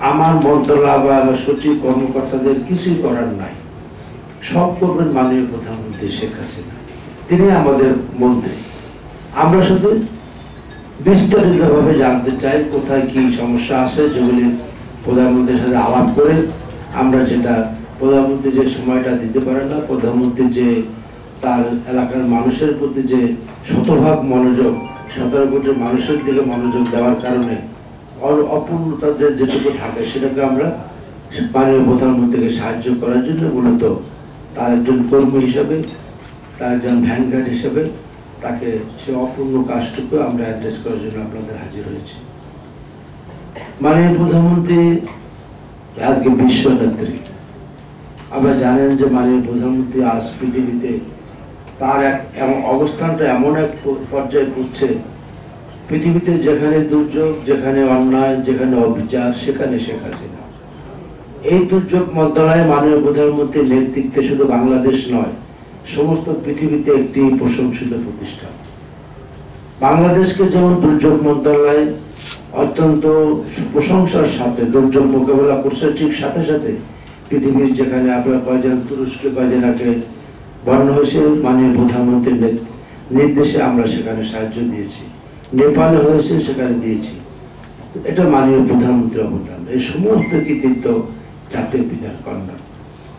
আমার মন্ত্রণালয় বা আমার সচিব কর্মকর্তাদের কিছুই করার নাই, সব করবেন মাননীয় প্রধানমন্ত্রী শেখ হাসিনা। তিনি আমাদের মন্ত্রী। আমরা শুধু বিস্তারিতভাবে জানতে চাই কোথায় কি সমস্যা আছে, যেগুলি প্রধানমন্ত্রীর সাথে আলাপ করে আমরা যেটা প্রধানমন্ত্রী যে সময়টা দিতে পারেন না, প্রধানমন্ত্রী যে তার এলাকার মানুষের প্রতি যে শতভাগ মনোযোগ, 17 কোটি মানুষের দিকে মনোযোগ দেওয়ার কারণে অপূর্ণতাদের যেটুকু থাকে সেটাকে আমরা মাননীয় প্রধানমন্ত্রীকে সাহায্য করার জন্য মূলত তার একজন কর্মী হিসাবে, তার একজন ভ্যানগার্ড হিসাবে তাকে সে অপূর্ণ কাজটুকু আমরা অ্যাড্রেস করার জন্য আপনাদের হাজির হয়েছি। মাননীয় প্রধানমন্ত্রী আজকে বিশ্ব নেত্রী। আপনারা জানেন যে মাননীয় প্রধানমন্ত্রী আজ পৃথিবীতে তার অবস্থানটা এমন এক পর্যায়ে পৌঁছছে, পৃথিবীতে যেখানে দুর্যোগ, যেখানে অন্যায়, যেখানে অবিচার, সেখানে শেখ হাসিনা। এই দুর্যোগ মন্ত্রণালয়ে মাননীয় প্রধানমন্ত্রীর নেতৃত্বে শুধু বাংলাদেশ নয়, সমস্ত পৃথিবীতে একটি প্রশংসিত প্রতিষ্ঠান। বাংলাদেশকে যেমন দুর্যোগ মন্ত্রণালয় অত্যন্ত প্রশংসার সাথে দুর্যোগ মোকাবেলা করছে, ঠিক সাথে সাথে পৃথিবীর যেখানে আপনার কয়েকজন তুরস্কে কয়েকজন আগে বন্যা হয়েছে, মাননীয় প্রধানমন্ত্রীর নির্দেশে আমরা সেখানে সাহায্য দিয়েছি। নেপালে হয়েছে, সেখানে দিয়েছি। এটা মাননীয় প্রধানমন্ত্রীর অবদান। এই সমস্ত কৃতিত্ব জাতীয় পিতার কন্যা,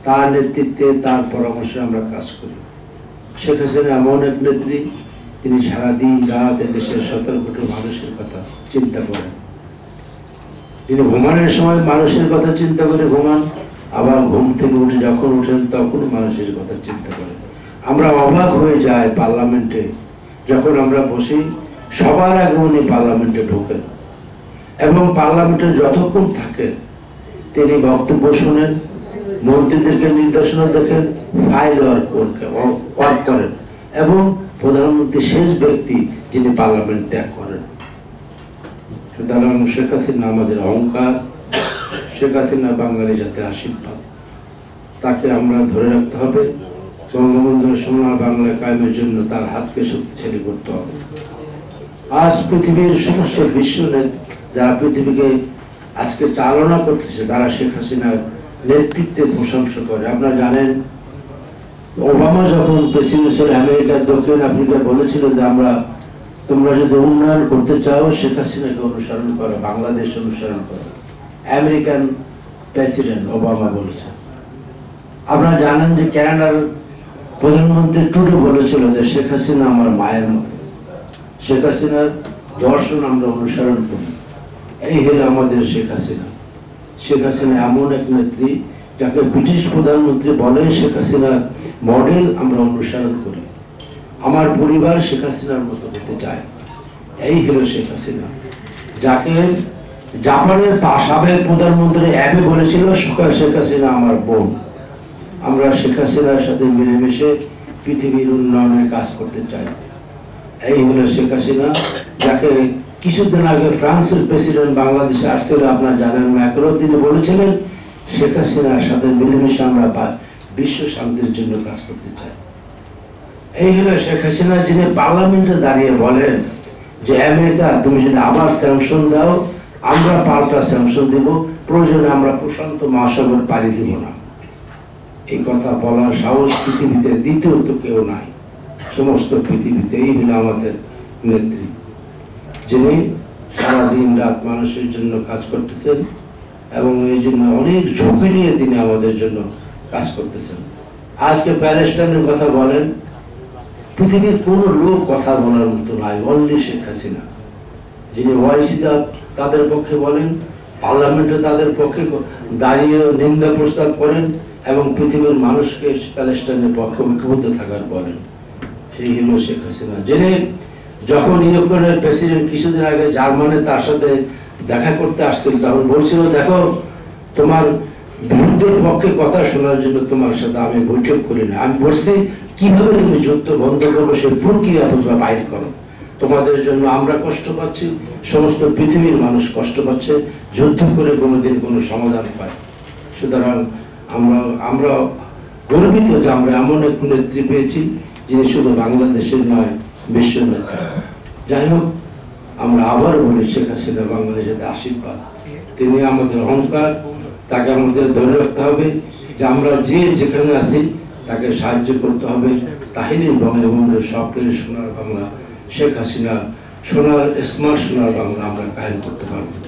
তার নেতৃত্বে, তার পরামর্শে আমরা কাজ করি। শেখ হাসিনা এমন এক নেত্রী, তিনি সারাদিন রাত দেশের 17 কোটি মানুষের কথা চিন্তা করেন। তিনি ঘুমানোর সময় মানুষের কথা চিন্তা করে ঘুমান, আবার ঘুম থেকে উঠে যখন উঠেন তখন মানুষের কথা চিন্তা করেন। আমরা অবাক হয়ে যাই পার্লামেন্টে যখন আমরা বসি, সবার আগে উনি পার্লামেন্টে ঢোকেন এবং পার্লামেন্টে যতক্ষণ থাকেন তিনি বক্তব্য শোনেন, মন্ত্রীদেরকে নির্দেশনা দেখেন, ফাইল ওয়ার্ক করেন এবং প্রধানমন্ত্রী শেষ ব্যক্তি যিনি পার্লামেন্ট ত্যাগ করেন। সুতরাং শেখ হাসিনা আমাদের অহংকার, শেখ হাসিনা বাঙালি জাতির আশীর্বাদ। তাকে আমরা ধরে রাখতে হবে। বঙ্গবন্ধুর সোনার বাংলা কায়েমের জন্য তার হাতকে শক্তিশালী করতে হবে। আজ পৃথিবীর সমস্ত বিশ্ব যারা পৃথিবীকে আজকে চালনা করতেছে, তারা শেখ হাসিনার নেতৃত্বে প্রশংসা করে। আপনারা জানেন ওবামা যখন প্রেসিডেন্ট ছিল আমেরিকার, দক্ষিণ আফ্রিকা বলেছিল যে তোমরা যদি উন্নয়ন করতে চাও শেখ হাসিনাকে অনুসরণ করো, বাংলাদেশ অনুসরণ করো। আমেরিকান প্রেসিডেন্ট ওবামা বলেছে। আপনারা জানেন যে কানাডার প্রধানমন্ত্রী ট্রুডো বলেছিল যে শেখ হাসিনা আমার মায়ের মতো, শেখ হাসিনার দর্শন আমরা অনুসরণ করি। এই হলো আমাদের শেখ হাসিনা। শেখ হাসিনা এমন এক নেত্রী যাকে ব্রিটিশ প্রধানমন্ত্রী বলে শেখ হাসিনার মডেল আমরা অনুসরণ করি। আমার পরিবার শেখ হাসিনার মতো হতে চায়। এই হলো শেখ হাসিনা, যাকে জাপানের সাবেক প্রধানমন্ত্রী অ্যাবে বলেছিল শেখ হাসিনা আমার বোন। আমরা শেখ হাসিনার সাথে মিলেমিশে পৃথিবীর উন্নয়নের কাজ করতে চাই। এই হলো শেখ হাসিনা, যাকে কিছুদিন আগে ফ্রান্সের প্রেসিডেন্ট বাংলাদেশে আসছিল, আপনারা জানেন ম্যাক্রো, তিনি বলেছিলেন শেখ হাসিনার সাথে মিলেমিশে আমরা বিশ্ব শান্তির জন্য কাজ করতে চাই। এই হলো শেখ হাসিনা, যিনি পার্লামেন্টে দাঁড়িয়ে বলেন যে আমেরিকা তুমি যদি আবার স্যাংশন দাও, আমরা পাল্টা স্যাংশন দিব, প্রয়োজনে আমরা প্রশান্ত মহাসাগর পাড়ি দিব না। এই কথা বলার সাহস পৃথিবীতে দ্বিতীয়ত কেউ নাই, সমস্ত পৃথিবীতে। এই হলো আমাদের নেত্রী, যিনি সারাদিন রাত মানুষের জন্য কাজ করতেছেন এবং এই জন্য অনেক ঝুঁকি নিয়ে তিনি আমাদের জন্য কাজ করতেছেন। আজকে প্যালেস্টাইনের কথা বলেন, পৃথিবীর কোন লোক কথা বলার মতো নাই, অনলি শেখ হাসিনা, যিনি ওআইসিতে তাদের পক্ষে বলেন, পার্লামেন্টে তাদের পক্ষে দাঁড়িয়ে নিন্দা প্রস্তাব করেন এবং পৃথিবীর মানুষকে প্যালেস্টাইনের পক্ষে ঐক্যবদ্ধ থাকার বলেন। সেই হলো শেখ হাসিনা, যিনি যখন ইউক্রেনের প্রেসিডেন্ট কিছুদিন আগে জার্মানি তার সাথে দেখা করতে আসছিল, তখন বলছিল দেখো তোমার বিরুদ্ধের পক্ষে কথা শোনার জন্য তোমার সাথে আমি বৈঠক করি না, আমি বলছি কিভাবে তুমি যুদ্ধ বন্ধ করবো সে প্রক্রিয়া তোমরা বাইর করো। তোমাদের জন্য আমরা কষ্ট পাচ্ছি, সমস্ত পৃথিবীর মানুষ কষ্ট পাচ্ছে, যুদ্ধ করে কোনোদিন কোনো সমাধান পায়। সুতরাং আমরা গর্বিত যে আমরা এমন এক নেত্রী পেয়েছি যিনি শুধু বাংলাদেশের নয়, বিশ্ব নেত্রী। যাই হোক, আমরা আবার বলি শেখ হাসিনা বাংলাদেশের আশীর্বাদ। তিনি আমাদের অহংকার, তাকে আমাদের ধরে রাখতে হবে যে আমরা যে যেখানে আছি তাকে সাহায্য করতে হবে। তাহলেই বঙ্গবন্ধুর স্বপ্নের সোনার বাংলা, শেখ হাসিনা সোনার স্মার্ট সোনার বাংলা আমরা কায়েম করতে পারবো।